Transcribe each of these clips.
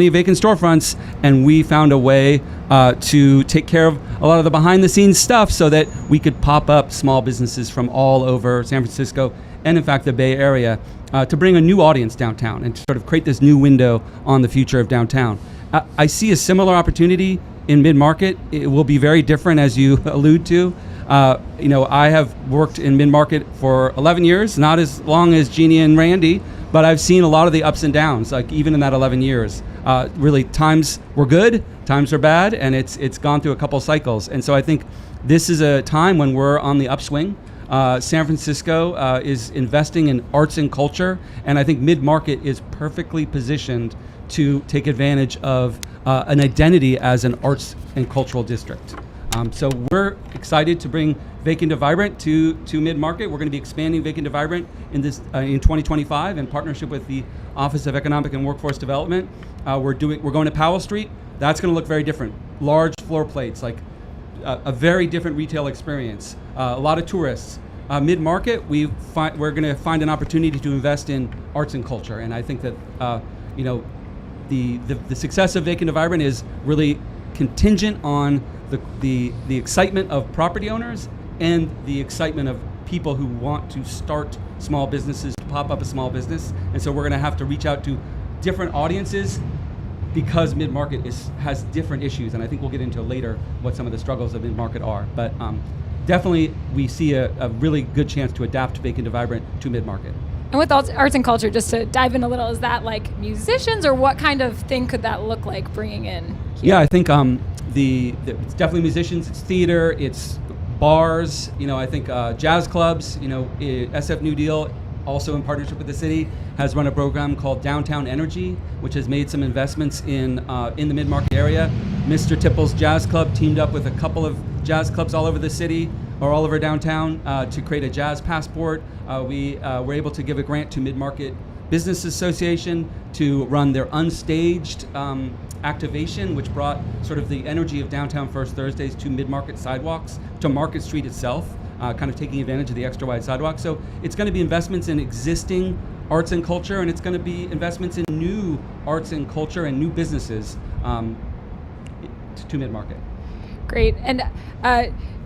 vacant storefronts, and we found a way to take care of a lot of the behind-the-scenes stuff so that we could pop up small businesses from all over San Francisco and, in fact, the Bay Area to bring a new audience downtown and to sort of create this new window on the future of downtown. I see a similar opportunity in MidMarket. It will be very different, as you allude to. I have worked in MidMarket for 11 years, not as long as Jeannie and Randy, but I've seen a lot of the ups and downs, like even in that 11 years. Really, times were good, times are bad, and it's gone through a couple cycles. And so I think this is a time when we're on the upswing. San Francisco is investing in arts and culture, and I think MidMarket is perfectly positioned to take advantage of an identity as an arts and cultural district. So we're excited to bring Vacant to Vibrant to MidMarket. We're going to be expanding Vacant to Vibrant in 2025 in partnership with the Office of Economic and Workforce Development. We're going to Powell Street. That's going to look very different. Large floor plates, like a very different retail experience. A lot of tourists. MidMarket, we're going to find an opportunity to invest in arts and culture, and I think that the success of Vacant to Vibrant is really contingent on the excitement of property owners and the excitement of people who want to start small businesses, to pop up a small business. And so we're going to have to reach out to different audiences because MidMarket has different issues, and I think we'll get into later what some of the struggles of MidMarket are. But definitely we see a really good chance to adapt Vacant to Vibrant to MidMarket. And with arts and culture, just to dive in a little, is that like musicians, or what kind of thing could that look like bringing in here? Yeah, I think it's definitely musicians, it's theater, it's bars, I think jazz clubs, SF New Deal, also in partnership with the city, has run a program called Downtown Energy, which has made some investments in the MidMarket area. Mr. Tipple's Jazz Club teamed up with a couple of jazz clubs all over the city, or all over downtown, to create a jazz passport. We were able to give a grant to MidMarket Business Association to run their unstaged activation, which brought sort of the energy of Downtown First Thursdays to MidMarket sidewalks, to Market Street itself, kind of taking advantage of the extra wide sidewalks. So it's going to be investments in existing arts and culture, and it's going to be investments in new arts and culture and new businesses to MidMarket. Great. And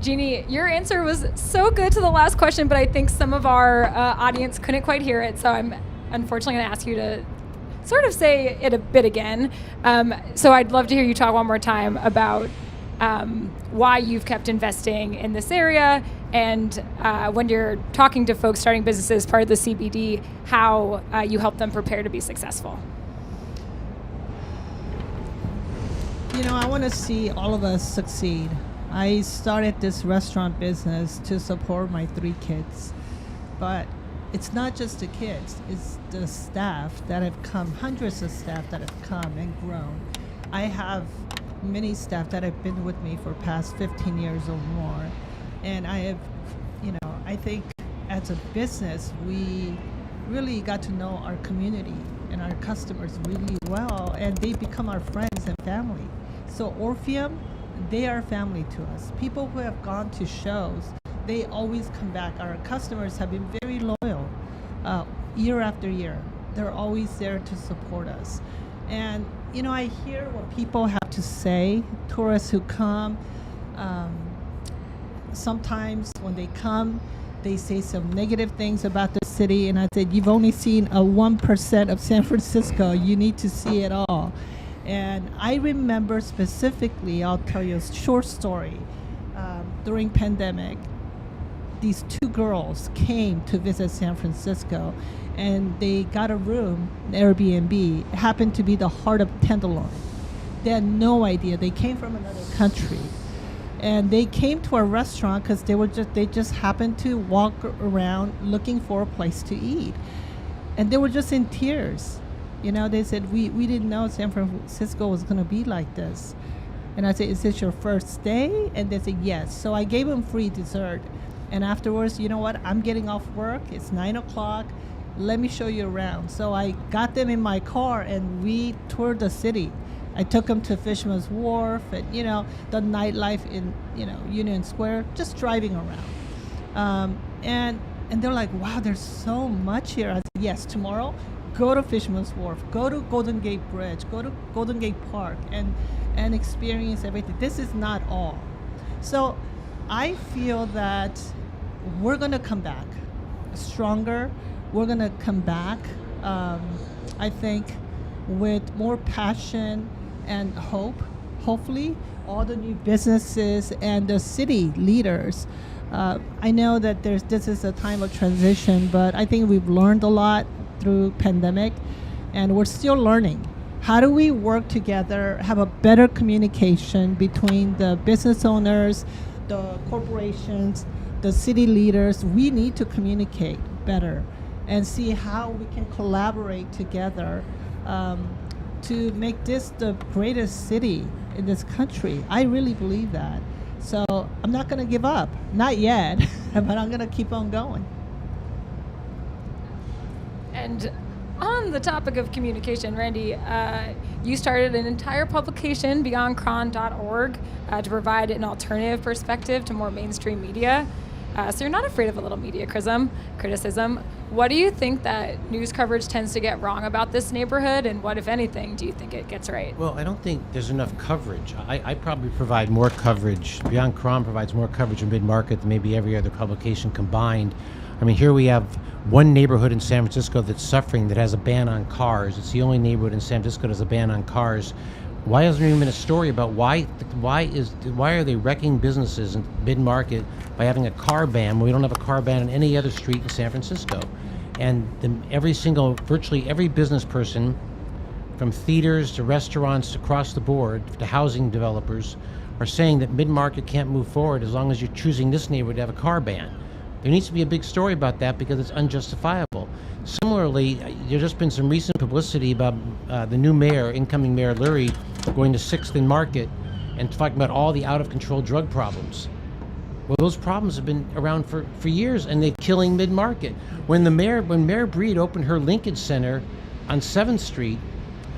Jeannie, your answer was so good to the last question, but I think some of our audience couldn't quite hear it, so I'm unfortunately going to ask you to sort of say it a bit again. So I'd love to hear you talk one more time about why you've kept investing in this area, and when you're talking to folks starting businesses part of the CBD, how you help them prepare to be successful. I want to see all of us succeed. I started this restaurant business to support my 3 kids, but it's not just the kids, it's the staff that have come, hundreds of staff that have come and grown. I have many staff that have been with me for past 15 years or more, and I have, I think as a business, we really got to know our community and our customers really well, and they become our friends and family. So Orpheum, they are family to us. People who have gone to shows, they always come back. Our customers have been very loyal year after year. They're always there to support us. And, I hear what people have to say, tourists who come. Sometimes when they come, they say some negative things about the city. And I said, you've only seen a 1% of San Francisco. You need to see it all. And I remember specifically, I'll tell you a short story. During pandemic, these 2 girls came to visit San Francisco, and they got a room, an Airbnb. It happened to be the heart of Tenderloin. They had no idea. They came from another country, and they came to our restaurant because they just happened to walk around looking for a place to eat, and they were just in tears. They said, we didn't know San Francisco was going to be like this. And I said, is this your first day? And they said, yes. So I gave them free dessert. And afterwards, you know what? I'm getting off work. It's 9 o'clock. Let me show you around. So I got them in my car, and we toured the city. I took them to Fisherman's Wharf and, the nightlife in, Union Square, just driving around. And they're like, wow, there's so much here. I said, yes, tomorrow go to Fisherman's Wharf, go to Golden Gate Bridge, go to Golden Gate Park, and experience everything. This is not all. So I feel that we're going to come back stronger. We're going to come back, I think, with more passion and hope. Hopefully, all the new businesses and the city leaders. I know that this is a time of transition, but I think we've learned a lot through pandemic, and we're still learning. How do we work together, have a better communication between the business owners, the corporations, the city leaders? We need to communicate better and see how we can collaborate together to make this the greatest city in this country. I really believe that. So I'm not going to give up, not yet, but I'm going to keep on going. And on the topic of communication, Randy, you started an entire publication, beyondcron.org, to provide an alternative perspective to more mainstream media. So you're not afraid of a little media criticism. What do you think that news coverage tends to get wrong about this neighborhood, and what, if anything, do you think it gets right? Well, I don't think there's enough coverage. I probably provide more coverage. Beyond Cron provides more coverage in MidMarket than maybe every other publication combined. I mean, here we have one neighborhood in San Francisco that's suffering, that has a ban on cars. It's the only neighborhood in San Francisco that has a ban on cars. Why hasn't there even been a story about why are they wrecking businesses in MidMarket by having a car ban when we don't have a car ban on any other street in San Francisco? And virtually every business person, from theaters to restaurants across the board to housing developers, are saying that MidMarket can't move forward as long as you're choosing this neighborhood to have a car ban. There needs to be a big story about that because it's unjustifiable. Similarly, there's just been some recent publicity about the new mayor, incoming Mayor Lurie, going to 6th and Market and talking about all the out-of-control drug problems. Well, those problems have been around for years, and they're killing MidMarket. When Mayor Breed opened her Lincoln Center on 7th Street,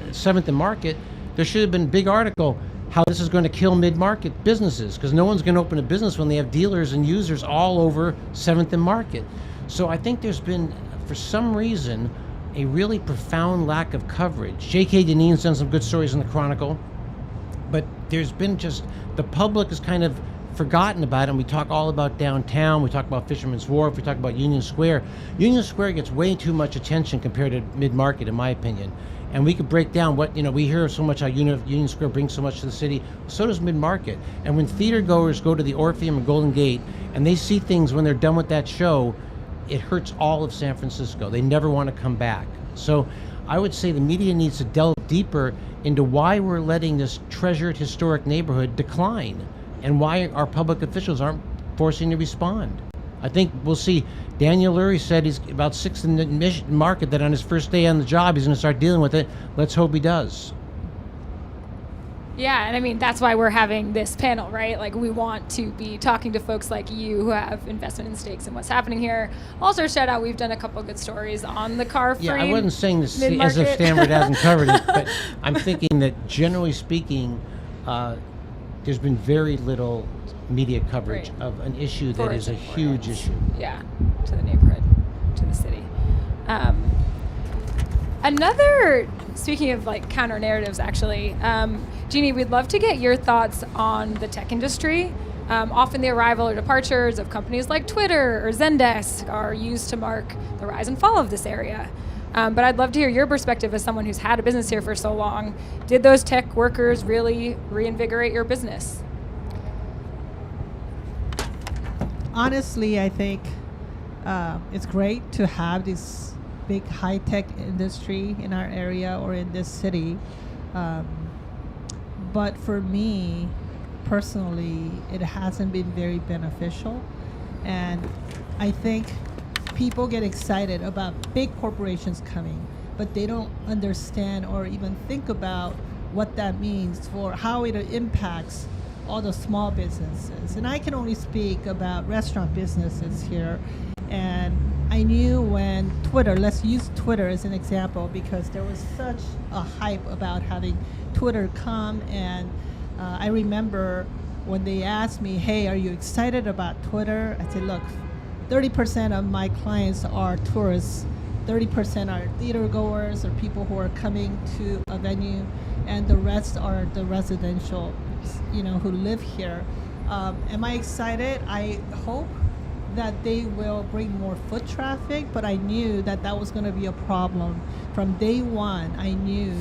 7th and Market, there should have been a big article how this is going to kill MidMarket businesses, because no one's going to open a business when they have dealers and users all over 7th and Market. So I think there's been, for some reason, a really profound lack of coverage. J.K. Deneen's done some good stories in the Chronicle, but there's been just, the public is kind of forgotten about it. And we talk all about downtown, we talk about Fisherman's Wharf, we talk about Union Square. Union Square gets way too much attention compared to MidMarket, in my opinion. And we could break down what, we hear so much how Union Square brings so much to the city, so does MidMarket. And when theater goers go to the Orpheum and Golden Gate and they see things when they're done with that show, it hurts all of San Francisco. They never want to come back. So I would say the media needs to delve deeper into why we're letting this treasured historic neighborhood decline and why our public officials aren't forcing to respond. I think we'll see. Daniel Lurie said he's about 6th in the Market, that on his first day on the job, he's going to start dealing with it. Let's hope he does. Yeah, and I mean, that's why we're having this panel, right? Like, we want to be talking to folks like you who have investment and stakes in what's happening here. Also, shout out, we've done a couple good stories on the car frame. Yeah, I wasn't saying this MidMarket. as if Stanford hasn't covered it, but I'm thinking that generally speaking, there's been very little media coverage of an issue that is a huge issue. Yeah, to the neighborhood, to the city. Another, speaking of like counter narratives, actually, Jeannie, we'd love to get your thoughts on the tech industry. Often the arrival or departures of companies like Twitter or Zendesk are used to mark the rise and fall of this area. But I'd love to hear your perspective as someone who's had a business here for so long. Did those tech workers really reinvigorate your business? Honestly, I think it's great to have this big high-tech industry in our area or in this city. But for me, personally, it hasn't been very beneficial. And I think people get excited about big corporations coming, but they don't understand or even think about what that means for how it impacts all the small businesses. And I can only speak about restaurant businesses here. And I knew when Twitter, let's use Twitter as an example, because there was such a hype about having Twitter come. And I remember when they asked me, hey, are you excited about Twitter? I said, look, 30% of my clients are tourists 30% are theater goers or people who are coming to a venue, and the rest are the residential, who live here. Am I excited? I hope that they will bring more foot traffic, but I knew that that was going to be a problem. From day one, I knew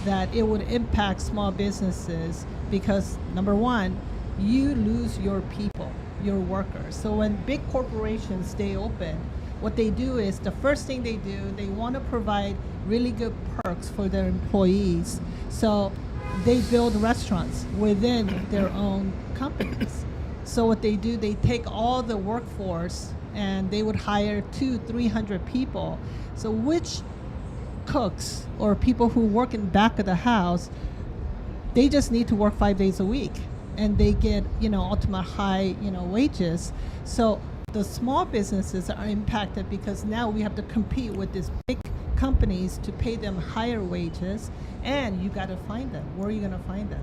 that it would impact small businesses because, number one, you lose your people, your workers. So when big corporations stay open, what they do is the first thing they do, they want to provide really good perks for their employees. So they build restaurants within their own companies. So what they do, they take all the workforce and they would hire 200-300 people. So which cooks or people who work in the back of the house, they just need to work 5 days a week and they get, ultimate high, wages. So the small businesses are impacted because now we have to compete with these big companies to pay them higher wages, and you got to find them. Where are you going to find them?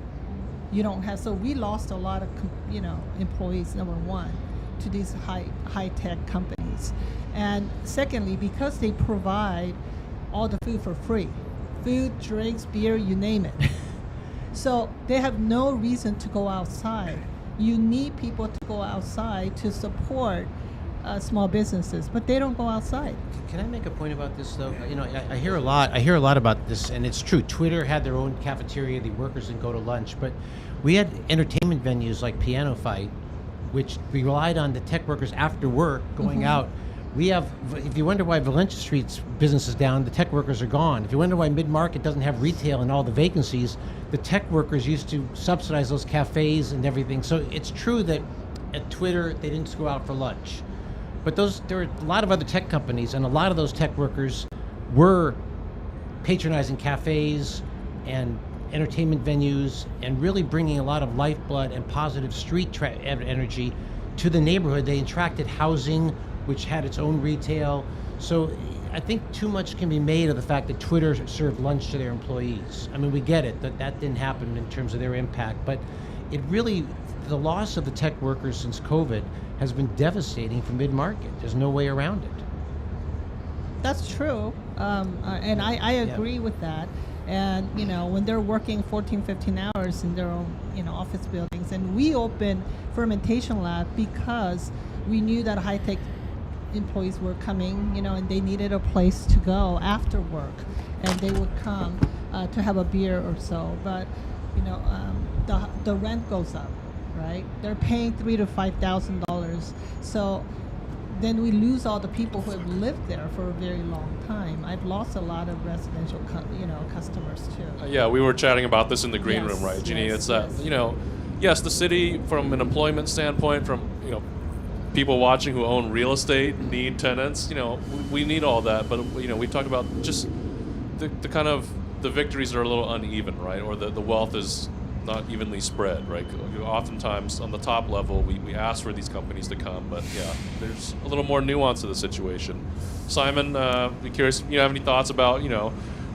You don't have. So we lost a lot of, employees, number one, to these high tech companies, and secondly, because they provide all the food for free, food, drinks, beer, you name it. So they have no reason to go outside. You need people to go outside to support small businesses, but they don't go outside. Can I make a point about this though? I hear a lot about this, and it's true. Twitter had their own cafeteria; the workers didn't go to lunch. But we had entertainment venues like Piano Fight, which we relied on the tech workers after work going out. We have. If you wonder why Valencia Street's business is down, the tech workers are gone. If you wonder why MidMarket doesn't have retail and all the vacancies, the tech workers used to subsidize those cafes and everything. So it's true that at Twitter they didn't go out for lunch. But there were a lot of other tech companies, and a lot of those tech workers were patronizing cafes and entertainment venues and really bringing a lot of lifeblood and positive street energy to the neighborhood. They attracted housing, which had its own retail. So I think too much can be made of the fact that Twitter served lunch to their employees. I mean, we get it, that didn't happen in terms of their impact, but it really, the loss of the tech workers since COVID has been devastating for MidMarket. There's no way around it. That's true, and I agree with that. And when they're working 14, 15 hours in their own office buildings, and we opened fermentation lab because we knew that high tech employees were coming, and they needed a place to go after work, and they would come to have a beer or so. But the rent goes up. Right, they're paying $3,000 to $5,000. So then we lose all the people who have lived there for a very long time. I've lost a lot of residential, customers too. Yeah, we were chatting about this in the green room, right, Jeannie? Yes, it's that yes, the city, from an employment standpoint, from people watching who own real estate need tenants. We need all that, but we talk about just the kind of the victories are a little uneven, right, or the wealth is not evenly spread, right? Oftentimes on the top level, we ask for these companies to come, but yeah, there's a little more nuance to the situation. Simon, be curious, you have any thoughts about,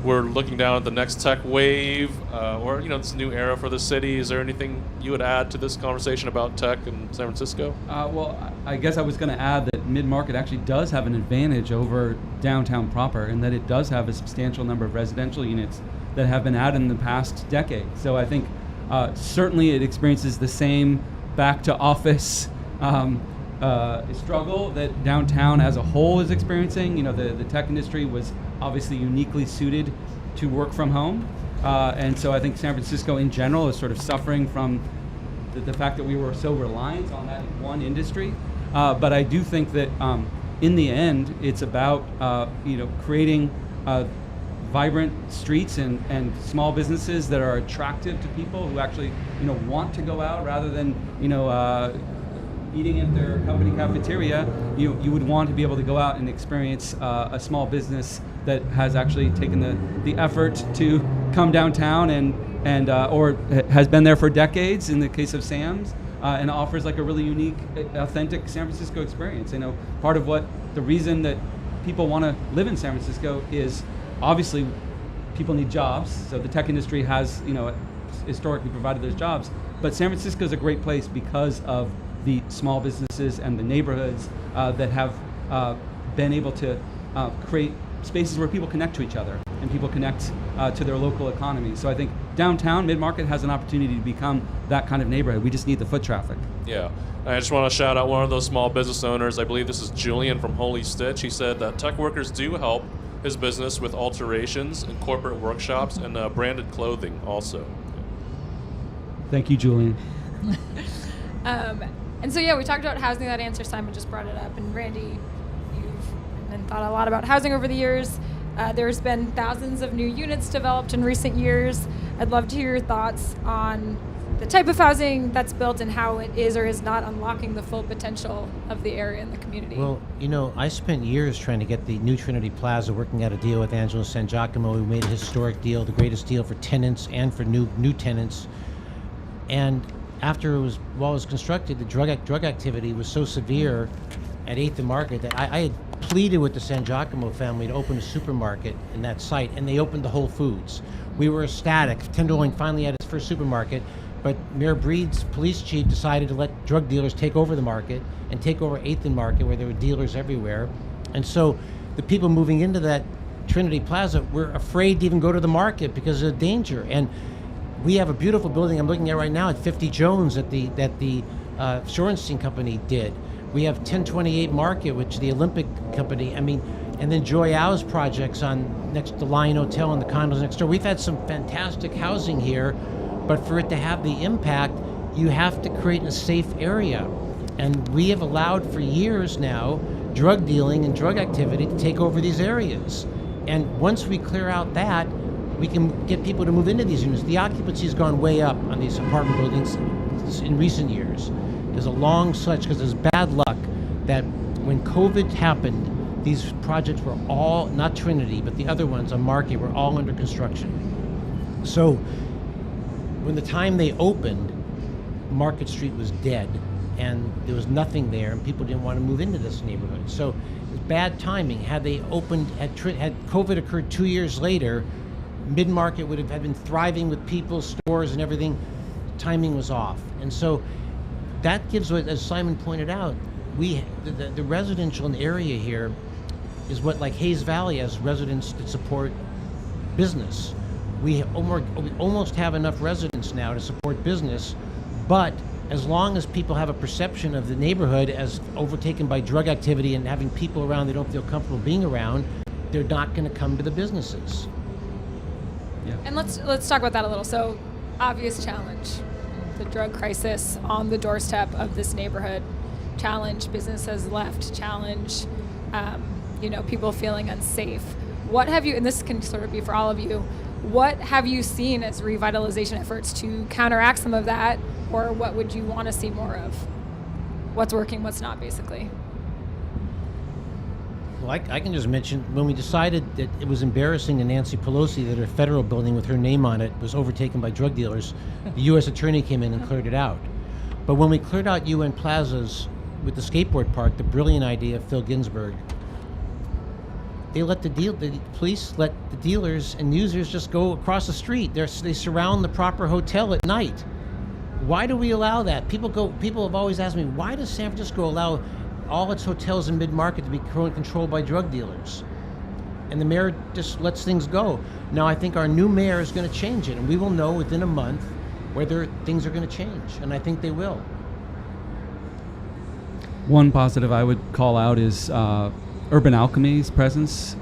we're looking down at the next tech wave, or, this new era for the city. Is there anything you would add to this conversation about tech in San Francisco? Well, I guess I was going to add that MidMarket actually does have an advantage over downtown proper, in that it does have a substantial number of residential units that have been added in the past decade. So I think certainly it experiences the same back to office struggle that downtown as a whole is experiencing. The tech industry was obviously uniquely suited to work from home. And so I think San Francisco in general is sort of suffering from the fact that we were so reliant on that one industry. But I do think that in the end, it's about creating vibrant streets and small businesses that are attractive to people who actually want to go out rather than eating at their company cafeteria. You would want to be able to go out and experience a small business that has actually taken the effort to come downtown and or has been there for decades in the case of Sam's, and offers like a really unique, authentic San Francisco experience. Part of the reason that people want to live in San Francisco is obviously people need jobs. So the tech industry has historically provided those jobs, but San Francisco is a great place because of the small businesses and the neighborhoods that have been able to create spaces where people connect to each other and people connect to their local economy. So I think downtown MidMarket has an opportunity to become that kind of neighborhood. We just need the foot traffic. Yeah. I just want to shout out one of those small business owners. I believe this is Jillian from Holy Stitch. He said that tech workers do help his business with alterations and corporate workshops and branded clothing also. Thank you, Julian. And so, yeah, we talked about housing. That answer, Simon just brought it up. And Randy, you've been thought a lot about housing over the years. There's been thousands of new units developed in recent years. I'd love to hear your thoughts on the type of housing that's built and how it is or is not unlocking the full potential of the area and the community. Well, I spent years trying to get the new Trinity Plaza, working out a deal with Angelo San Giacomo. We made a historic deal, the greatest deal for tenants and for new tenants. And after while it was constructed, the drug activity was so severe at 8th and Market that I had pleaded with the San Giacomo family to open a supermarket in that site, and they opened the Whole Foods. We were ecstatic. Tenderloin finally had its first supermarket, but Mayor Breed's police chief decided to let drug dealers take over the market and take over 8th and Market, where there were dealers everywhere. And so the people moving into that Trinity Plaza were afraid to even go to the market because of the danger. And we have a beautiful building I'm looking at right now at 50 Jones that the Shorenstein Company did. We have 1028 Market, which the Olympic Company, and then Joy Au's projects on next to Lion Hotel and the condos next door. We've had some fantastic housing here, but for it to have the impact, you have to create a safe area. And we have allowed for years now drug dealing and drug activity to take over these areas. And once we clear out that, we can get people to move into these units. The occupancy has gone way up on these apartment buildings in recent years. There's a long such, because there's bad luck that when COVID happened, these projects were all, not Trinity, but the other ones on Market were all under construction. So when the time they opened, Market Street was dead and there was nothing there and people didn't want to move into this neighborhood. So it was bad timing. Had they opened, had COVID occurred 2 years later, MidMarket would have been thriving with people, stores and everything. Timing was off. And so that gives, as Simon pointed out, the residential area here is what, like Hayes Valley has residents that support business. We almost have enough residents now to support business, but as long as people have a perception of the neighborhood as overtaken by drug activity and having people around they don't feel comfortable being around, they're not going to come to the businesses. Yeah. And let's talk about that a little. So, obvious challenge, the drug crisis on the doorstep of this neighborhood. Challenge, businesses left. Challenge, people feeling unsafe. What have you, and this can sort of be for all of you, what have you seen as revitalization efforts to counteract some of that, or what would you want to see more of? What's working, what's not, basically? Well, I can just mention, when we decided that it was embarrassing to Nancy Pelosi that her federal building with her name on it was overtaken by drug dealers, the U.S. attorney came in and cleared it out. But when we cleared out UN Plazas with the skateboard park, the brilliant idea of Phil Ginsburg, they let the police let the dealers and users just go across the street. They surround the proper hotel at night. Why do we allow that? People have always asked me, why does San Francisco allow all its hotels in MidMarket to be controlled by drug dealers? And the mayor just lets things go. Now I think our new mayor is going to change it, and we will know within a month whether things are going to change, and I think they will. One positive I would call out is Urban Alchemy's presence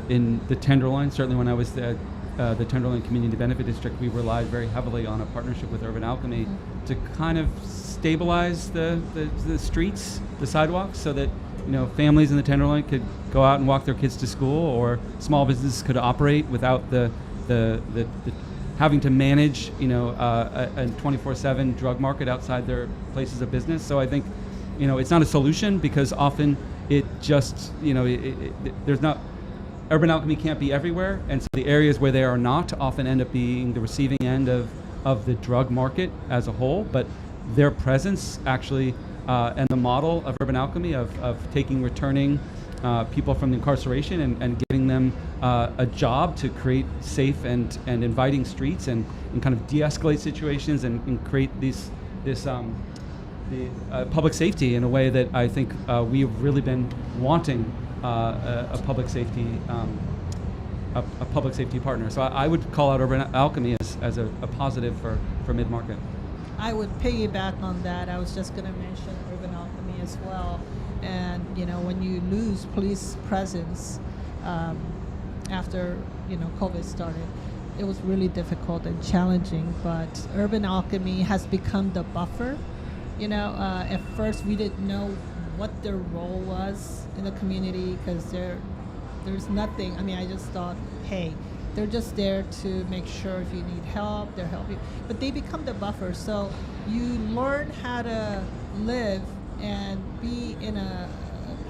in the Tenderloin. Certainly when I was at the Tenderloin Community Benefit District, we relied very heavily on a partnership with Urban Alchemy to kind of stabilize the streets, the sidewalks, so that families in the Tenderloin could go out and walk their kids to school, or small businesses could operate without the having to manage a 24/7 drug market outside their places of business. So I think it's not a solution, because often it just there's not, Urban Alchemy can't be everywhere, and so the areas where they are not often end up being the receiving end of the drug market as a whole. But their presence actually and the model of Urban Alchemy of taking returning people from incarceration and giving them a job to create safe and inviting streets and kind of de-escalate situations and create this public safety in a way that I think we've really been wanting a public safety a public safety partner. So I would call out Urban Alchemy as a positive for MidMarket. I would piggyback on that. I was just going to mention Urban Alchemy as well. And when you lose police presence after COVID started, it was really difficult and challenging. But Urban Alchemy has become the buffer. At first we didn't know what their role was in the community because there's nothing. I mean, I just thought, hey, they're just there to make sure if you need help, they'll help you. But they become the buffer. So you learn how to live and be in a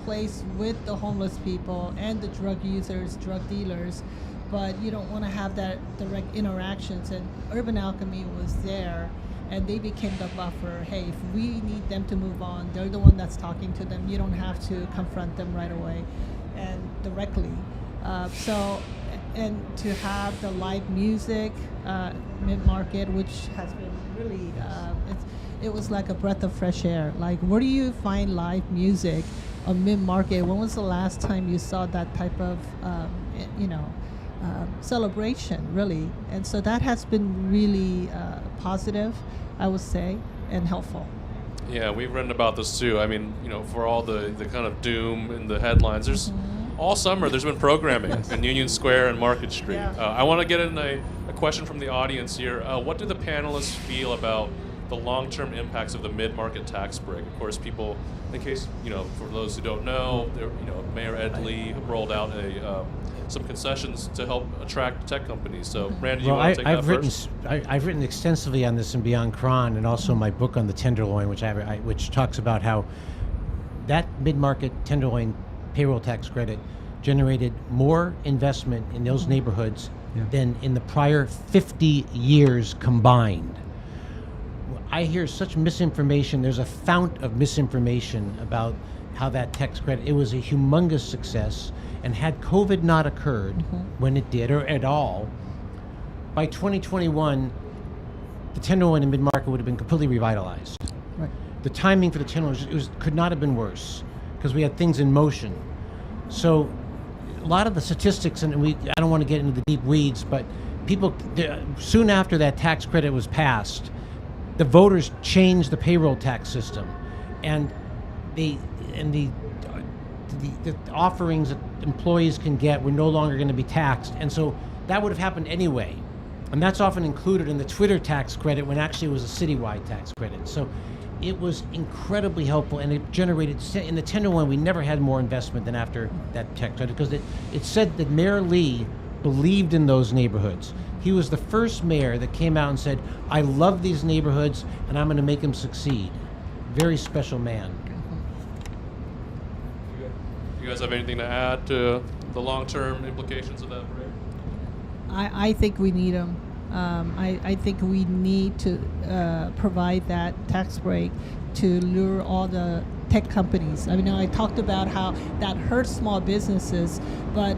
place with the homeless people and the drug users, drug dealers, but you don't want to have that direct interactions. And Urban Alchemy was there, and they became the buffer. Hey, if we need them to move on, they're the one that's talking to them. You don't have to confront them right away and directly. And to have the live music, MidMarket, which has been really, it was like a breath of fresh air. Like, where do you find live music on MidMarket? When was the last time you saw that type of, celebration, really? And so that has been really positive, I would say, and helpful. Yeah, we've written about this too. I mean, for all the kind of doom in the headlines, there's all summer there's been programming in Union Square and Market Street. Yeah. I want to get in a question from the audience here. What do the panelists feel about the long-term impacts of the mid-market tax break? Of course, people, in case, for those who don't know, Mayor Ed Lee rolled out some concessions to help attract tech companies. So, Randy, you want to take that first? I've written extensively on this in Beyond Cron, and also my book on the Tenderloin, which talks about how that mid-market Tenderloin payroll tax credit generated more investment in those neighborhoods than in the prior 50 years combined. I hear such misinformation. There's a fount of misinformation about how that tax credit, it was a humongous success, and had COVID not occurred when it did, or at all, by 2021, the Tenderloin and MidMarket would have been completely revitalized. Right. The timing for the Tenderloin could not have been worse, because we had things in motion. So a lot of the statistics, and I don't want to get into the deep weeds, but soon after that tax credit was passed, the voters changed the payroll tax system, and the offerings that employees can get were no longer going to be taxed, and so that would have happened anyway. And that's often included in the Twitter tax credit when actually it was a citywide tax credit. So it was incredibly helpful, and it generated, in the Tenderloin, we never had more investment than after that tax credit, because it said that Mayor Lee believed in those neighborhoods. He was the first mayor that came out and said, I love these neighborhoods and I'm going to make them succeed. Very special man. You guys have anything to add to the long-term implications of that break? I think we need them. I think we need to provide that tax break to lure all the tech companies. I mean, I talked about how that hurts small businesses, but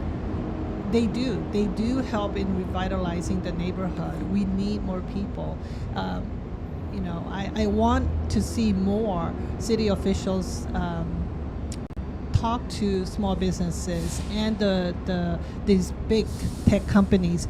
they do help in revitalizing the neighborhood. We need more people. I want to see more city officials talk to small businesses and these big tech companies,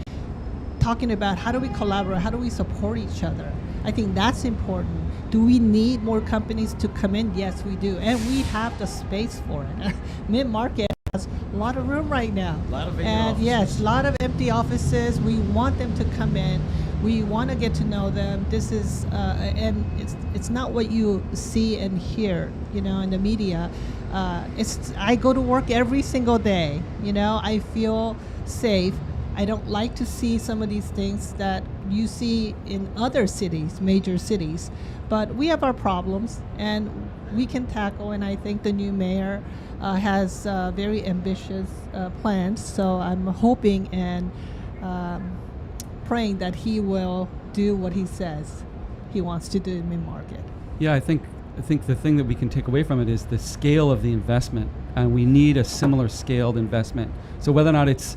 talking about how do we collaborate, how do we support each other. I think that's important. Do we need more companies to come in? Yes, we do, and we have the space for it. MidMarket has a lot of room right now. A lot of vacant and offices. Yes, a lot of empty offices. We want them to come in. We want to get to know them. This is, and it's not what you see and hear, in the media. I go to work every single day. I feel safe. I don't like to see some of these things that you see in other cities, major cities. But we have our problems, and we can tackle. And I think the new mayor has very ambitious plans. So I'm hoping and praying that he will do what he says he wants to do in MidMarket. Yeah, I think the thing that we can take away from it is the scale of the investment, and we need a similar scaled investment. So whether or not it's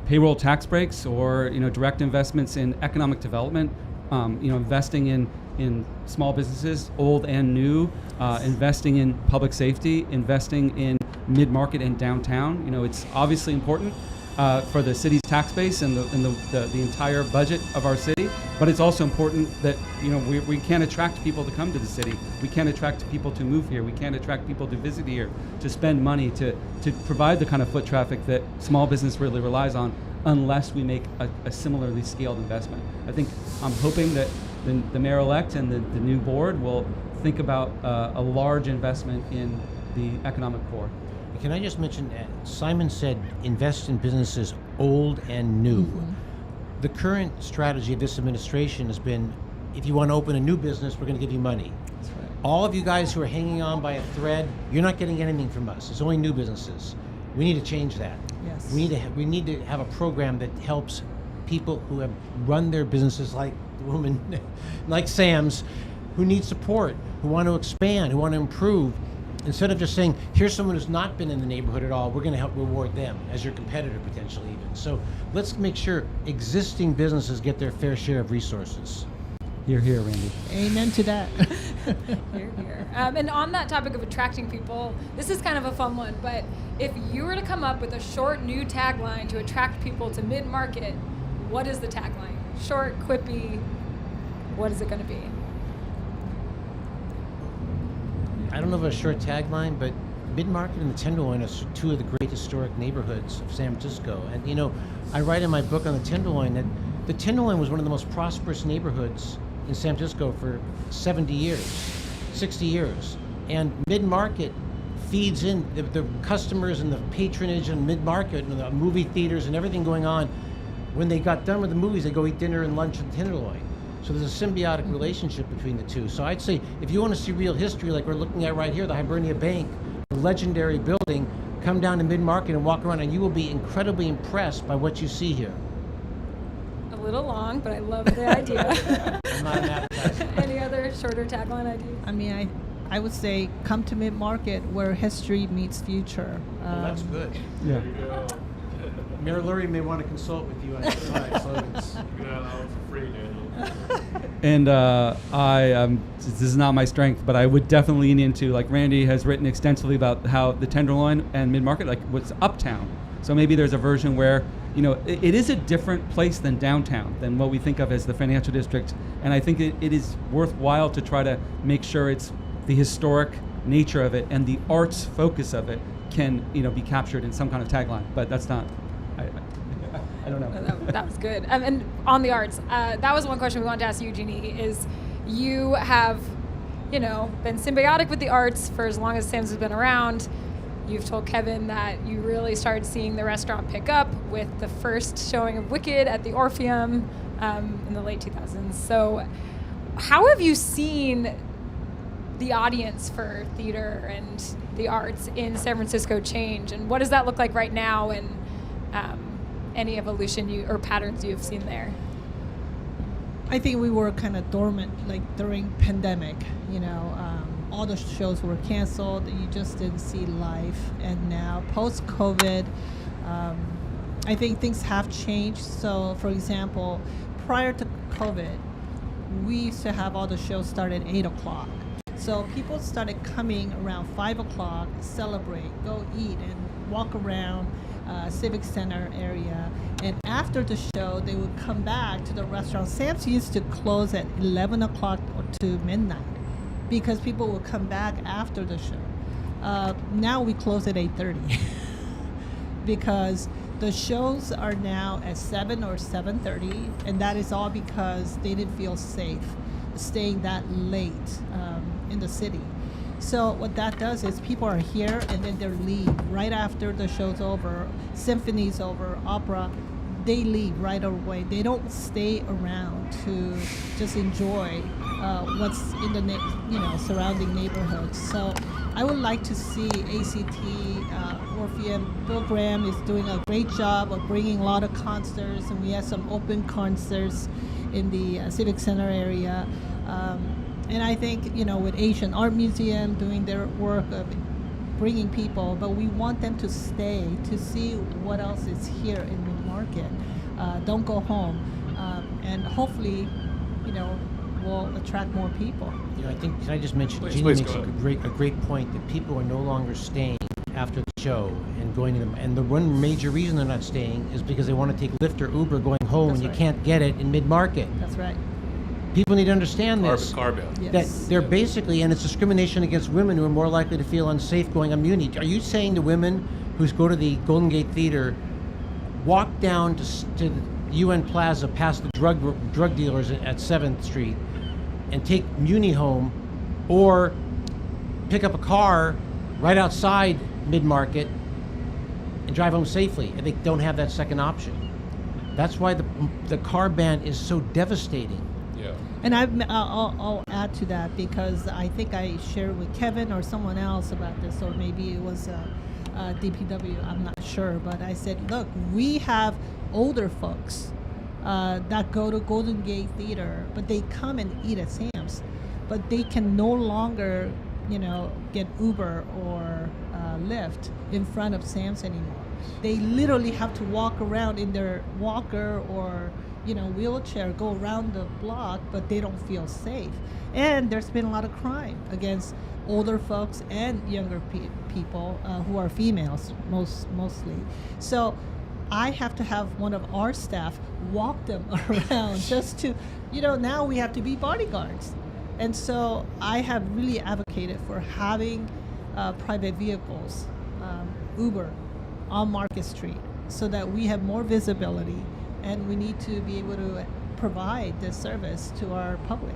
payroll tax breaks or direct investments in economic development, investing in small businesses, old and new, investing in public safety, investing in mid-market and downtown. It's obviously important for the city's tax base and the entire budget of our city, but it's also important that we can't attract people to come to the city. We can't attract people to move here. We can't attract people to visit here, to spend money, to provide the kind of foot traffic that small business really relies on, unless we make a similarly scaled investment. I'm hoping that the mayor-elect and the new board will think about a large investment in the economic core. Can I just mention, Simon said invest in businesses old and new. Mm-hmm. The current strategy of this administration has been, if you want to open a new business, we're going to give you money. That's right. All of you guys who are hanging on by a thread, you're not getting anything from us. It's only new businesses. We need to change that. Yes. We need to have a program that helps people who have run their businesses like the woman, like Sam's, who need support, who want to expand, who want to improve. Instead of just saying, here's someone who's not been in the neighborhood at all, we're going to help reward them as your competitor potentially even. So let's make sure existing businesses get their fair share of resources. Hear, hear, Randy. Amen to that. Here, here. And on that topic of attracting people, this is kind of a fun one, but if you were to come up with a short new tagline to attract people to mid-market, what is the tagline? Short, quippy, what is it going to be? I don't know if a short tagline, but MidMarket and the Tenderloin are two of the great historic neighborhoods of San Francisco. And I write in my book on the Tenderloin that the Tenderloin was one of the most prosperous neighborhoods in San Francisco for 70 years, 60 years. And MidMarket feeds in the customers and the patronage and MidMarket and the movie theaters and everything going on. When they got done with the movies, they go eat dinner and lunch in Tenderloin. So there's a symbiotic relationship between the two. So I'd say if you want to see real history like we're looking at right here, the Hibernia Bank, a legendary building, come down to MidMarket and walk around and you will be incredibly impressed by what you see here. A little long, but I love the idea. I'm not an advertiser. Any other shorter tagline ideas? I mean, I would say come to MidMarket where history meets future. Well, that's good. Yeah. Mayor Lurie may want to consult with you on slogans. You got that one for free, Daniel. And this is not my strength, but I would definitely lean into, like Randy has written extensively about how the Tenderloin and MidMarket, like what's uptown. So maybe there's a version where, it is a different place than downtown, than what we think of as the financial district. And I think it is worthwhile to try to make sure it's the historic nature of it and the arts focus of it can, be captured in some kind of tagline. But that's not, I don't know. That was good. And on the arts, that was one question we wanted to ask you, Jeannie, is you have, been symbiotic with the arts for as long as Sam's has been around. You've told Kevin that you really started seeing the restaurant pick up with the first showing of Wicked at the Orpheum in the late 2000s. So how have you seen the audience for theater and the arts in San Francisco change? And what does that look like right now? And any evolution or patterns you've seen there? I think we were kind of dormant, like during pandemic. All the shows were canceled. You just didn't see life. And now, post-COVID, I think things have changed. So, for example, prior to COVID, we used to have all the shows start at 8 o'clock. So people started coming around 5 o'clock, celebrate, go eat, and walk around Civic Center area. And after the show, they would come back to the restaurant. Sam's used to close at 11 o'clock or to midnight because people would come back after the show. Now we close at 8:30 because the shows are now at 7 or 7:30, and that is all because they didn't feel safe staying that late in the city. So what that does is people are here and then they leave right after the show's over, symphony's over, opera. They leave right away. They don't stay around to just enjoy what's in the surrounding neighborhoods. So I would like to see ACT, Orpheum. Bill Graham is doing a great job of bringing a lot of concerts, and we have some open concerts in the Civic Center area. And I think, with Asian Art Museum doing their work of bringing people, but we want them to stay to see what else is here in MidMarket. Don't go home. And hopefully, we'll attract more people. I think, can I just mention, Please, Jeannie please makes go a great point that people are no longer staying after the show and going to them. And the one major reason they're not staying is because they want to take Lyft or Uber going home, That's and right. you can't get it in mid-market. That's right. People need to understand this. Car ban. Yes. That they're basically, and it's discrimination against women who are more likely to feel unsafe going on Muni. Are you saying to women who go to the Golden Gate Theater, walk down to UN Plaza past the drug dealers at 7th Street and take Muni home, or pick up a car right outside mid-market and drive home safely, and they don't have that second option? That's why the car ban is so devastating. Yeah. And I'll add to that, because I think I shared with Kevin or someone else about this, or maybe it was DPW, I'm not sure. But I said, look, we have older folks that go to Golden Gate Theater, but they come and eat at Sam's, but they can no longer, get Uber or Lyft in front of Sam's anymore. They literally have to walk around in their walker or wheelchair, go around the block, but they don't feel safe. And there's been a lot of crime against older folks and younger people who are females mostly. So I have to have one of our staff walk them around just to, now we have to be bodyguards. And so I have really advocated for having private vehicles, Uber, on Market Street, so that we have more visibility, and we need to be able to provide this service to our public.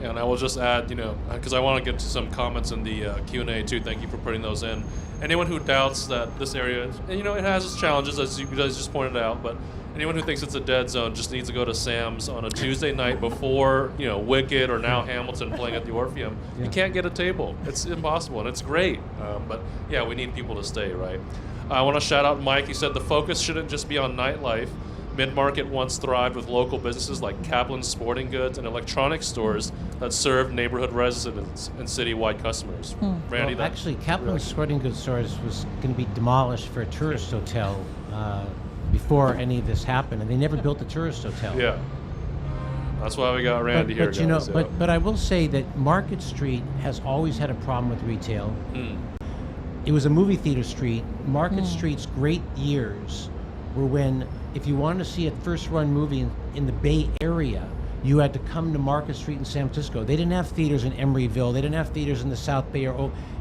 And I will just add, because I want to get to some comments in the Q&A too. Thank you for putting those in. Anyone who doubts that this area, and it has its challenges, as you guys just pointed out, but anyone who thinks it's a dead zone just needs to go to Sam's on a Tuesday night before, Wicked or now Hamilton playing at the Orpheum. Yeah. You can't get a table. It's impossible, and it's great. But yeah, we need people to stay, right? I want to shout out Mike. He said the focus shouldn't just be on nightlife. Mid-market once thrived with local businesses like Kaplan's Sporting Goods and electronics stores that served neighborhood residents and citywide customers. Randy, Well, actually, Kaplan's Sporting Goods stores was going to be demolished for a tourist hotel before any of this happened, and they never built a tourist hotel. yeah. That's why we got Randy here, guys. Yeah. But I will say that Market Street has always had a problem with retail. It was a movie theater street. Market Street's great years were when, if you wanted to see a first-run movie in the Bay Area, you had to come to Market Street in San Francisco. They didn't have theaters in Emeryville. They didn't have theaters in the South Bay.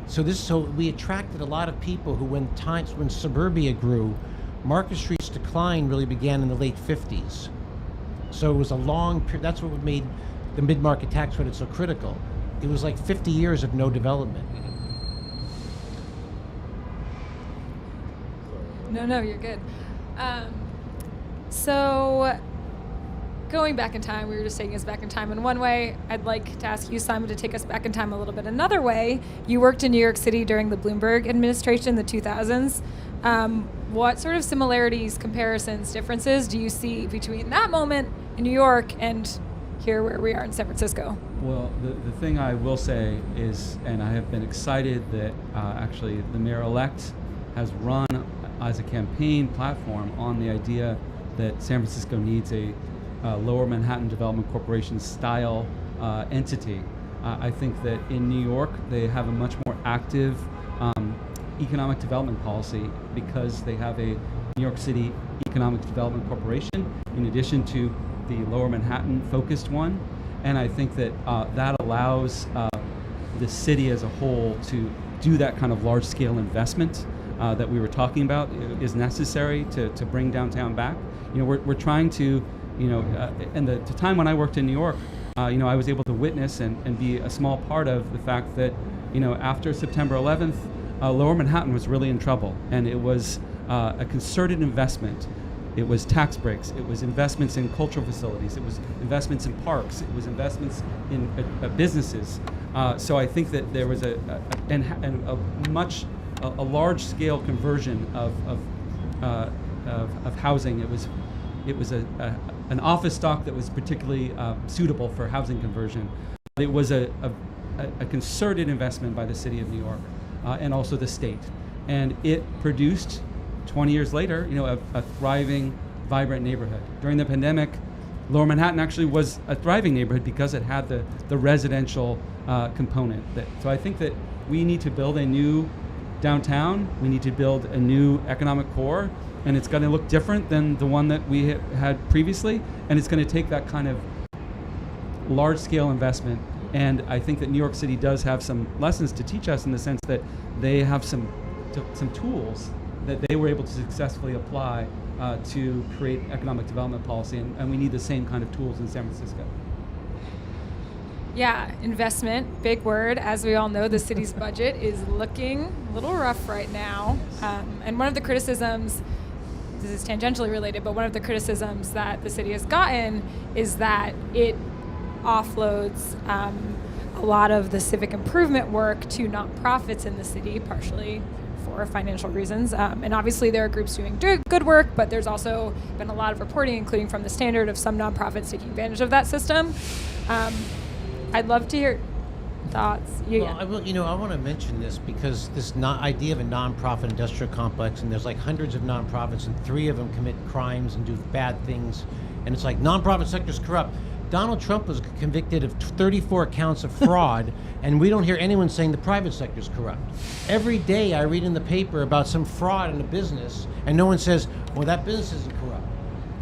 So we attracted a lot of people who, when suburbia grew, Market Street's decline really began in the late 50s. So it was a long period. That's what made the mid-market tax credit so critical. It was like 50 years of no development. No, you're good. So going back in time, we were just taking us back in time in one way. I'd like to ask you, Simon, to take us back in time a little bit. Another way, you worked in New York City during the Bloomberg administration, the 2000s. What sort of similarities, comparisons, differences do you see between that moment in New York and here where we are in San Francisco? Well, the thing I will say is, and I have been excited that actually the mayor-elect has run as a campaign platform on the idea that San Francisco needs a Lower Manhattan Development Corporation style entity. I think that in New York they have a much more active economic development policy because they have a New York City Economic Development Corporation in addition to the Lower Manhattan focused one. And I think that that allows the city as a whole to do that kind of large scale investment that we were talking about is necessary to bring downtown back. We're trying to, and the time when I worked in New York, I was able to witness and be a small part of the fact that, after September 11th, Lower Manhattan was really in trouble, and it was a concerted investment. It was tax breaks. It was investments in cultural facilities. It was investments in parks. It was investments in businesses. So I think that there was a large-scale conversion of housing. It was an office stock that was particularly suitable for housing conversion. It was a concerted investment by the city of New York and also the state, and it produced 20 years later, a thriving, vibrant neighborhood. During the pandemic, Lower Manhattan actually was a thriving neighborhood because it had the residential component. So I think that we need to build a new downtown. We need to build a new economic core, and it's going to look different than the one that we had previously, and it's going to take that kind of large-scale investment. And I think that New York City does have some lessons to teach us in the sense that they have some tools that they were able to successfully apply to create economic development policy, and we need the same kind of tools in San Francisco. Yeah, investment, big word. As we all know, the city's budget is looking a little rough right now. And one of the criticisms, this is tangentially related, but one of the criticisms that the city has gotten is that it offloads a lot of the civic improvement work to nonprofits in the city, partially for financial reasons. And obviously there are groups doing good work, but there's also been a lot of reporting, including from the Standard, of some nonprofits taking advantage of that system. I'd love to hear thoughts. Well, I want to mention this because this idea of a nonprofit industrial complex, and there's like hundreds of nonprofits, and 3 of them commit crimes and do bad things, and it's like nonprofit sector's corrupt. Donald Trump was convicted of 34 counts of fraud, and we don't hear anyone saying the private sector's corrupt. Every day I read in the paper about some fraud in a business, and no one says, well, that business isn't corrupt.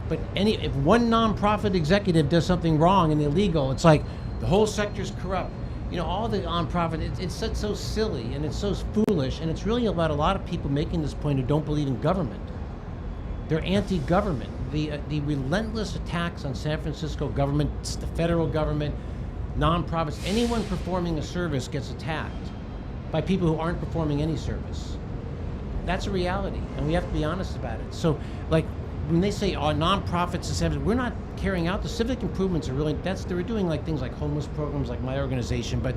But if one nonprofit executive does something wrong and illegal, it's like the whole sector's corrupt. All the nonprofit, it's so silly and it's so foolish, and it's really about a lot of people making this point who don't believe in government. They're anti-government. The relentless attacks on San Francisco government, the federal government, nonprofits, anyone performing a service gets attacked by people who aren't performing any service. That's a reality, and we have to be honest about it. So, like, when they say, nonprofits in San Francisco, we're not carrying out the civic improvements are really, they were doing like things like homeless programs, like my organization, but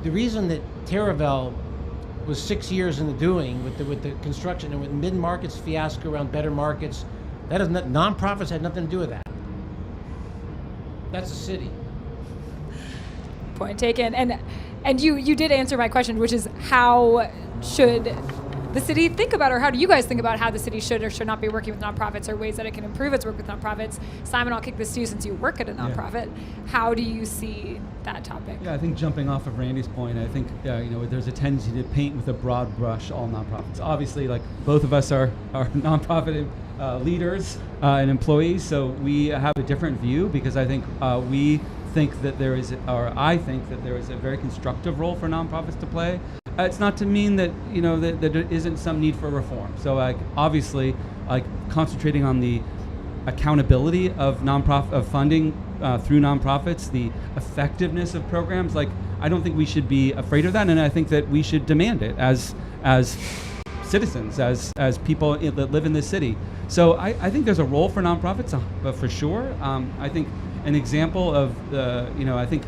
the reason that Terraville was 6 years in the doing with the construction and with MidMarket's fiasco around better markets, nonprofits had nothing to do with that. That's the city. Point taken. And you did answer my question, which is how should the city think about, or how do you guys think about how the city should or should not be working with nonprofits, or ways that it can improve its work with nonprofits? Simon, I'll kick this to you since you work at a nonprofit. Yeah. How do you see that topic? Yeah, I think jumping off of Randy's point, I think there's a tendency to paint with a broad brush all nonprofits. Obviously, like both of us are nonprofit leaders and employees, so we have a different view because I think I think that there is a very constructive role for nonprofits to play. It's not to mean that that there isn't some need for reform. So obviously concentrating on the accountability of funding through nonprofits, the effectiveness of programs. I don't think we should be afraid of that, and I think that we should demand it as citizens, as people that live in this city. So I think there's a role for nonprofits for sure. I think an example of I think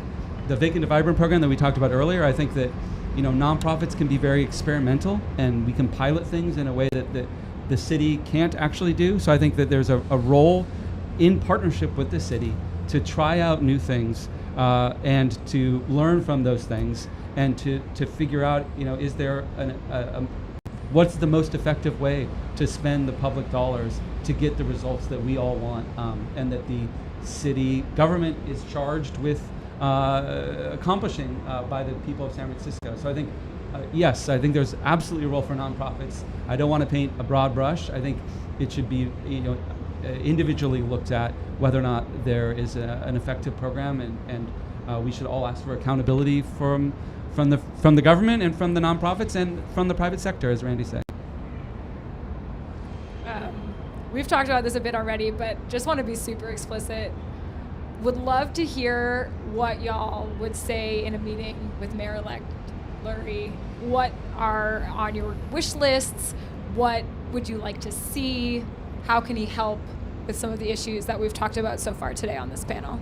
the Vacant to Vibrant program that we talked about earlier. I think that nonprofits can be very experimental, and we can pilot things in a way that the city can't actually do. So I think that there's a role in partnership with the city to try out new things and to learn from those things, and to figure out, is there what's the most effective way to spend the public dollars to get the results that we all want, and that the city government is charged with accomplishing by the people of San Francisco. So I think, yes, I think there's absolutely a role for nonprofits. I don't want to paint a broad brush. I think it should be individually looked at whether or not there is an effective program, and we should all ask for accountability from the government and from the nonprofits and from the private sector, as Randy said. We've talked about this a bit already, but just want to be super explicit. Would love to hear what y'all would say in a meeting with Mayor-elect Lurie. What are on your wish lists? What would you like to see? How can he help with some of the issues that we've talked about so far today on this panel?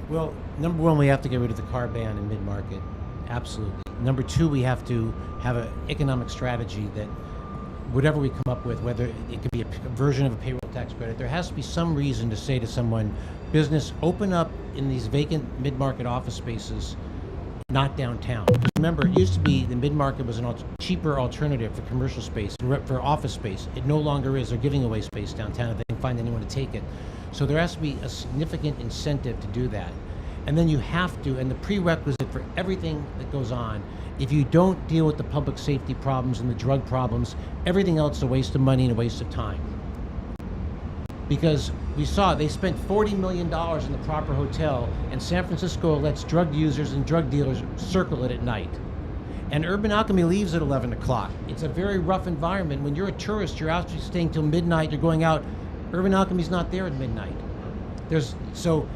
Well, number one, we have to get rid of the car ban in MidMarket. Absolutely. Number two, we have to have an economic strategy that whatever we come up with, whether it could be a version of a payroll tax credit, there has to be some reason to say to someone, business, open up in these vacant MidMarket office spaces, not downtown. Remember, it used to be the MidMarket was a cheaper alternative for commercial space, for office space. It no longer is. They're giving away space downtown if they can find anyone to take it. So there has to be a significant incentive to do that. And then you have to, and the prerequisite for everything that goes on, if you don't deal with the public safety problems and the drug problems, everything else is a waste of money and a waste of time. Because we saw they spent $40 million in the proper hotel, and San Francisco lets drug users and drug dealers circle it at night. And Urban Alchemy leaves at 11 o'clock. It's a very rough environment. When you're a tourist, you're out staying till midnight, you're going out. Urban Alchemy's not there at midnight. So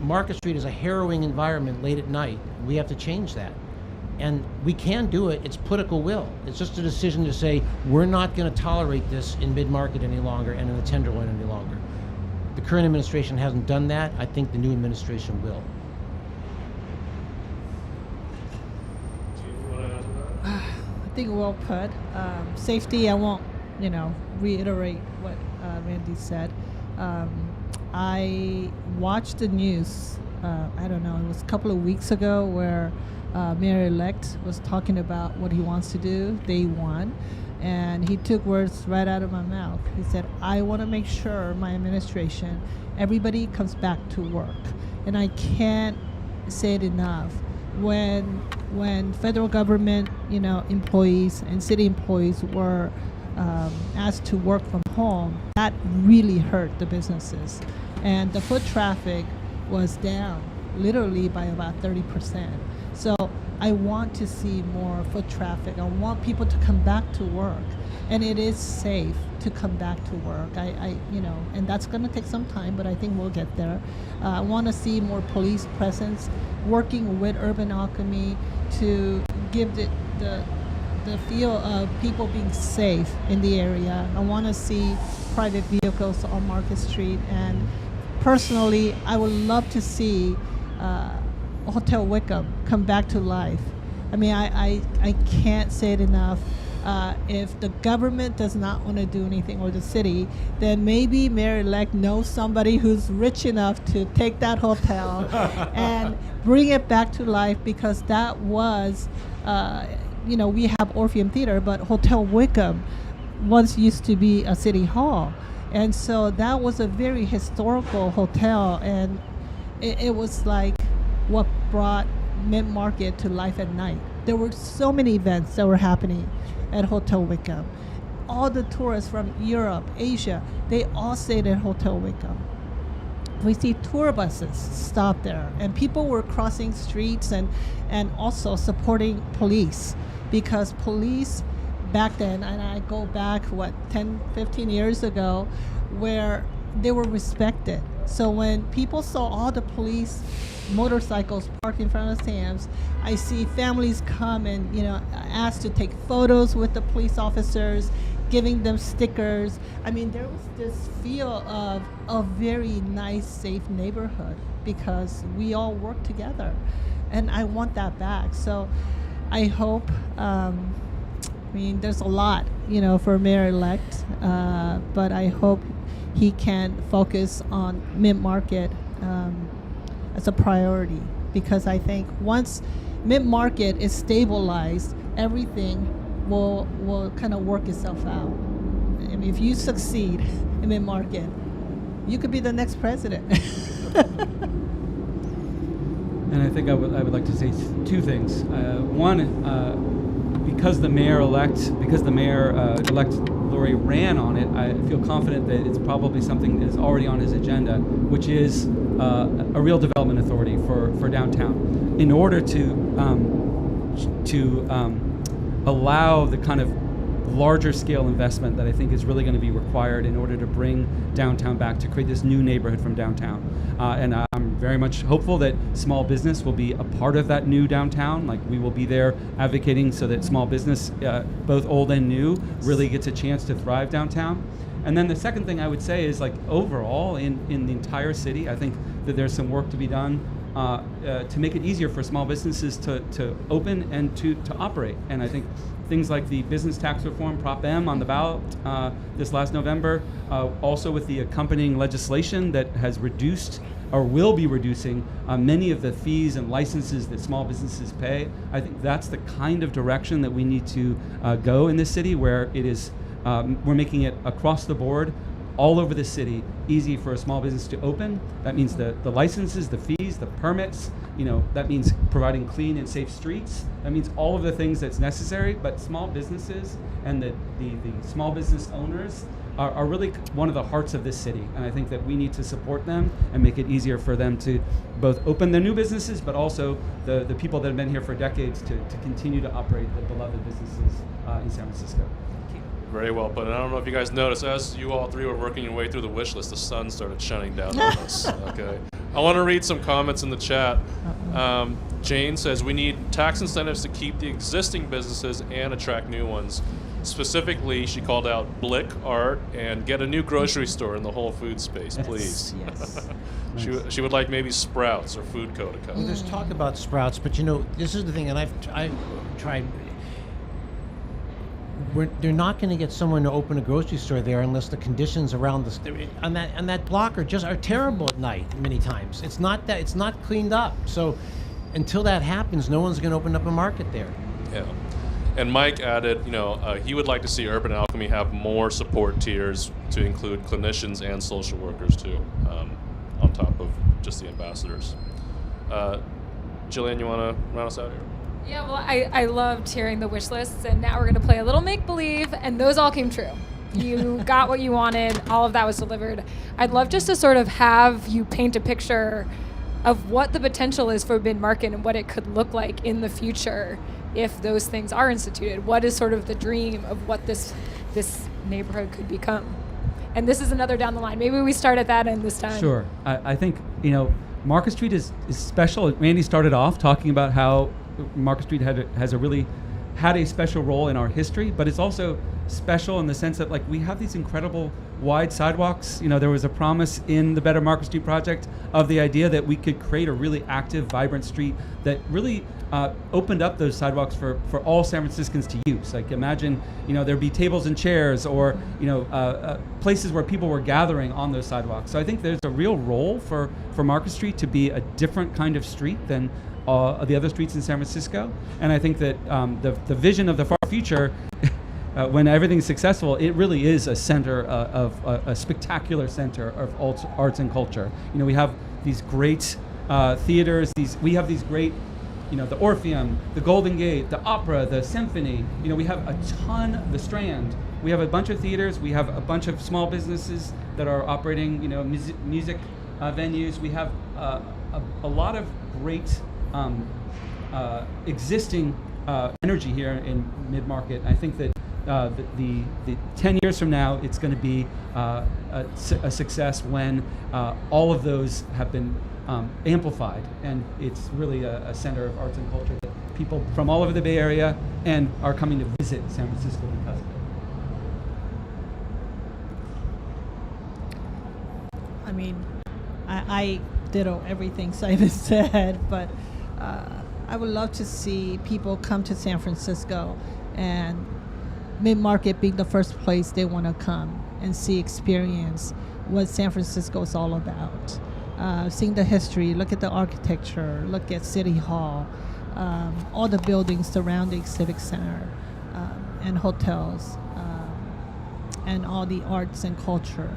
Market Street is a harrowing environment late at night. We have to change that. And we can do it. It's political will. It's just a decision to say, we're not going to tolerate this in MidMarket any longer and in the Tenderloin any longer. The current administration hasn't done that. I think the new administration will. I think well put. Safety, I won't, reiterate what Randy said. I watched the news, I don't know, it was a couple of weeks ago where MayorElect was talking about what he wants to do day one, and he took words right out of my mouth. He said, I want to make sure my administration, everybody comes back to work. And I can't say it enough. When federal government, employees and city employees were asked to work from home, that really hurt the businesses. And the foot traffic was down literally by about 30%. So I want to see more foot traffic. I want people to come back to work. And it is safe to come back to work. And that's going to take some time, but I think we'll get there. I want to see more police presence working with Urban Alchemy to give the feel of people being safe in the area. I want to see private vehicles on Market Street. And personally, I would love to see Hotel Wickham come back to life. I mean, I can't say it enough. If the government does not want to do anything, or the city, then maybe MayorElect knows somebody who's rich enough to take that hotel and bring it back to life, because that was, we have Orpheum Theater, but Hotel Wickham once used to be a city hall. And so that was a very historical hotel, and it was like what brought MidMarket to life at night. There were so many events that were happening at Hotel Wickham. All the tourists from Europe, Asia, they all stayed at Hotel Wickham. We see tour buses stop there, and people were crossing streets and also supporting police, because police back then, and I go back, 10, 15 years ago, where they were respected. So when people saw all the police motorcycles parked in front of Sam's, I see families come and ask to take photos with the police officers, giving them stickers. I mean, there was this feel of a very nice, safe neighborhood, because we all work together, and I want that back. So I hope, there's a lot for MayorElect, but I hope he can focus on MidMarket as a priority, because I think once MidMarket is stabilized, everything will kind of work itself out. I mean, if you succeed in MidMarket, you could be the next president. And I think I would like to say two things. One, because the mayor-elect Lori ran on it, I feel confident that it's probably something that is already on his agenda, which is a real development authority for downtown, in order to allow the kind of larger scale investment that I think is really going to be required in order to bring downtown back, to create this new neighborhood from downtown. And I'm very much hopeful that small business will be a part of that new downtown. Like, we will be there advocating so that small business, both old and new, really gets a chance to thrive downtown. And then the second thing I would say is, like, overall in the entire city, I think that there's some work to be done to make it easier for small businesses to open and to operate. And I think things like the business tax reform, Prop M, on the ballot this last November, also with the accompanying legislation that has reduced or will be reducing many of the fees and licenses that small businesses pay. I think that's the kind of direction that we need to go in this city, where it is we're making it across the board, all over the city, easy for a small business to open. That means the licenses, the fees, means the permits, that means providing clean and safe streets. That means all of the things that's necessary, but small businesses and the small business owners are really one of the hearts of this city. And I think that we need to support them and make it easier for them to both open their new businesses, but also the people that have been here for decades to continue to operate the beloved businesses in San Francisco. Very well put. And I don't know if you guys noticed, as you all three were working your way through the wish list, the sun started shining down on us. Okay. I want to read some comments in the chat. Jane says, we need tax incentives to keep the existing businesses and attract new ones. Specifically, she called out Blick Art and get a new grocery store in the Whole Food space, please. Yes. She would like maybe Sprouts or Food Co. to come. Well, there's talk about Sprouts, but this is the thing, and I've tried. They're not going to get someone to open a grocery store there unless the conditions around on that block are terrible at night. Many times, it's not cleaned up. So until that happens, no one's going to open up a market there. Yeah. And Mike added, he would like to see Urban Alchemy have more support tiers to include clinicians and social workers too, on top of just the ambassadors. Jillian, you want to round us out here? Yeah, well, I loved hearing the wish lists, and now we're going to play a little make-believe, and those all came true. You got what you wanted. All of that was delivered. I'd love just to sort of have you paint a picture of what the potential is for MidMarket and what it could look like in the future if those things are instituted. What is sort of the dream of what this neighborhood could become? And this is another down the line. Maybe we start at that end this time. Sure. I think, Market Street is special. Randy started off talking about how Market Street had a special role in our history, but it's also special in the sense that we have these incredible wide sidewalks. There was a promise in the Better Market Street project of the idea that we could create a really active, vibrant street that really opened up those sidewalks for all San Franciscans to use. Imagine, there'd be tables and chairs or, places where people were gathering on those sidewalks. So I think there's a real role for Market Street to be a different kind of street than the other streets in San Francisco. And I think that the vision of the far future, when everything's successful, it really is a center of a spectacular center of arts and culture. We have these great theaters. We have these great, the Orpheum, the Golden Gate, the Opera, the Symphony. We have a ton, the Strand. We have a bunch of theaters. We have a bunch of small businesses that are operating, music venues. We have a lot of great existing energy here in MidMarket. I think that the 10 years from now, it's going to be a success when all of those have been amplified, and it's really a center of arts and culture that people from all over the Bay Area and are coming to visit San Francisco because of it. I mean, I ditto everything Simon said, but I would love to see people come to San Francisco and MidMarket being the first place they want to come and experience what San Francisco is all about. Seeing the history, look at the architecture, look at City Hall, all the buildings surrounding Civic Center, and hotels, and all the arts and culture.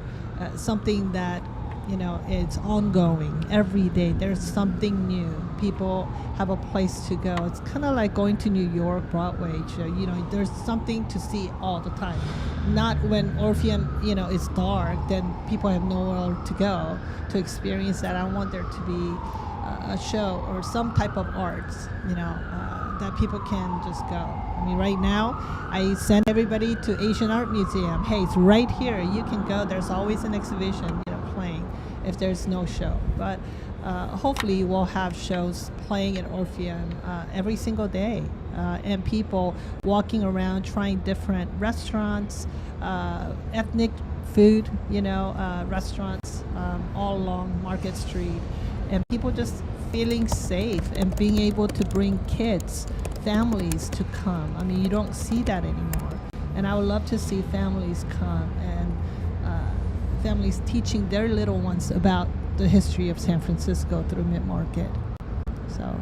Something that it's ongoing every day. There's something new. People have a place to go. It's kind of like going to New York Broadway. There's something to see all the time. Not when Orpheum, is dark, then people have nowhere to go to experience that. I want there to be a show or some type of arts, that people can just go. I mean, right now, I send everybody to Asian Art Museum. Hey, it's right here. You can go. There's always an exhibition, playing if there's no show. But hopefully we'll have shows playing at Orpheum every single day, and people walking around trying different restaurants, ethnic food, restaurants all along Market Street, and people just feeling safe and being able to bring kids, families to come. I mean, you don't see that anymore. And I would love to see families come and families teaching their little ones about the history of San Francisco through MidMarket. So,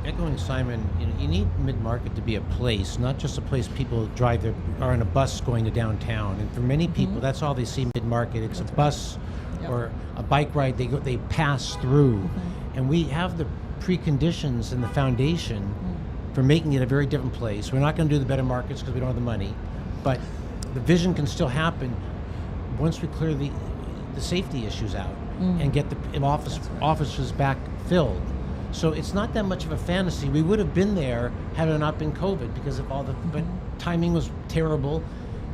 echoing Simon, you need MidMarket to be a place, not just a place people are on a bus going to downtown. And for many people, that's all they see MidMarket. It's a bus or a bike ride, they pass through. And we have the preconditions and the foundation for making it a very different place. We're not going to do the better markets because we don't have the money, but the vision can still happen once we clear the safety issues out and get the offices back filled. So it's not that much of a fantasy. We would have been there had it not been COVID because of all the, but timing was terrible,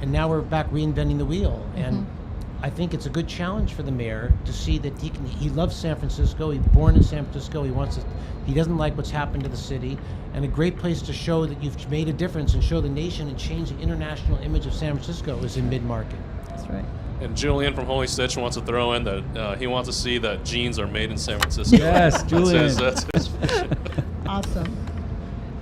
and now we're back reinventing the wheel. And I think it's a good challenge for the mayor to see that he loves San Francisco. He's born in San Francisco. He doesn't like what's happened to the city, and a great place to show that you've made a difference and show the nation and change the international image of San Francisco is in MidMarket. That's right. And Julian from Holy Stitch wants to throw in that he wants to see that jeans are made in San Francisco. Yes, Julian. That's his vision. Awesome.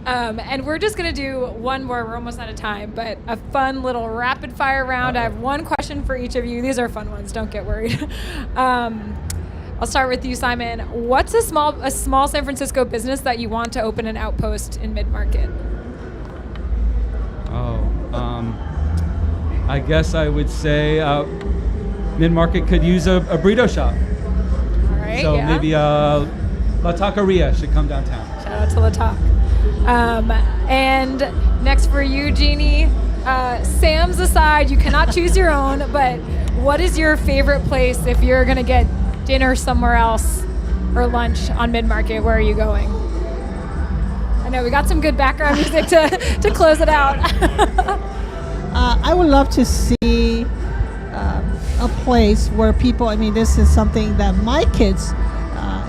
And we're just going to do one more. We're almost out of time, but a fun little rapid fire round. I have one question for each of you. These are fun ones. Don't get worried. I'll start with you, Simon. What's a small San Francisco business that you want to open an outpost in MidMarket? I guess I would say MidMarket could use a burrito shop. All right. So maybe La Taqueria should come downtown. Shout out to La Tac. And next for you, Jeannie. Sam's aside, you cannot choose your own, but what is your favorite place if you're going to get dinner somewhere else or lunch on MidMarket? Where are you going? I know we got some good background music to close it out. I would love to see a place where people, I mean, this is something that my kids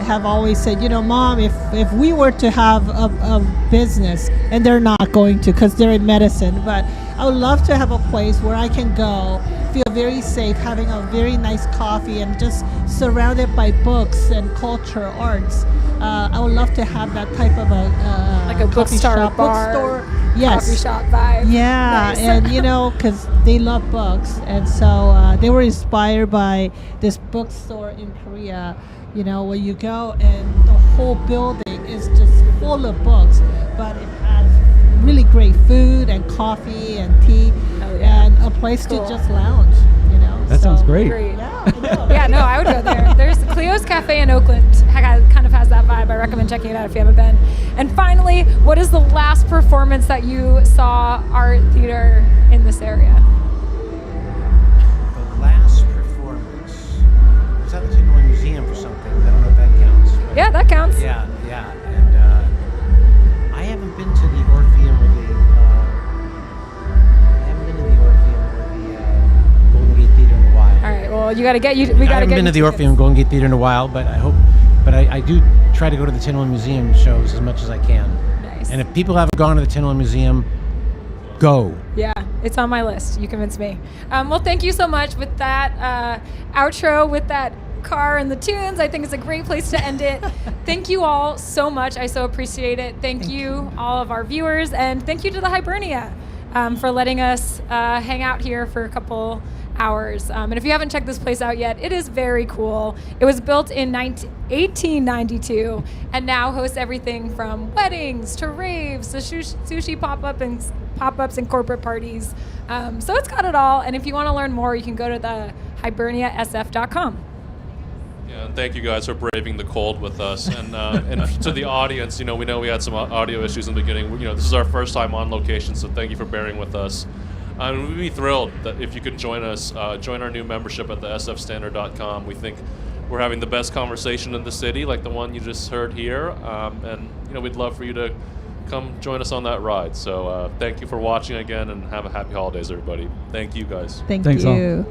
have always said, you know, Mom, if we were to have a business, and they're not going to because they're in medicine, but I would love to have a place where I can go, feel very safe, having a very nice coffee and just surrounded by books and culture, arts. I would love to have that type of like a bookstore, bar, yes, coffee shop vibe. Yeah, Nice. and you know, because they love books, and so they were inspired by this bookstore in Korea. You know, where you go and the whole building is just full of books, but it has really great food and coffee and tea, and a place to just lounge. You know, That sounds great. Yeah, I know. Yeah, no, I would go there. There's Cleo's Cafe in Oakland. Kind of has that vibe. I recommend checking it out if you haven't been. And finally, what is the last performance that you saw art theater in this area? The last performance was at the Tenderloin Museum for something. I don't know if that counts. But Yeah, that counts. Yeah. And I haven't been to the Orpheum or the Golden Gate Theater in a while. All right. Well, we got to get you. I haven't been to the Orpheum Golden Gate Theater in a while, but I do try to go to the Tenderloin Museum shows as much as I can. Nice. And if people haven't gone to the Tenderloin Museum, go. Yeah, it's on my list. You convinced me. Well, thank you so much with that outro, with that car and the tunes. I think it's a great place to end it. Thank you all so much. I so appreciate it. Thank you, all of our viewers, and thank you to the Hibernia for letting us hang out here for a couple hours. And if you haven't checked this place out yet, it is very cool. It was built in 1892 and now hosts everything from weddings to raves to sushi pop-ups and corporate parties. So it's got it all. And if you want to learn more, you can go to the hiberniasf.com. Yeah, and thank you guys for braving the cold with us. And to the audience, we know we had some audio issues in the beginning. This is our first time on location, so thank you for bearing with us. We'd be thrilled that if you could join us, join our new membership at the sfstandard.com. We think we're having the best conversation in the city, like the one you just heard here. And we'd love for you to come join us on that ride. So thank you for watching again, and have a happy holidays, everybody. Thank you, guys. Thank Thanks all. you.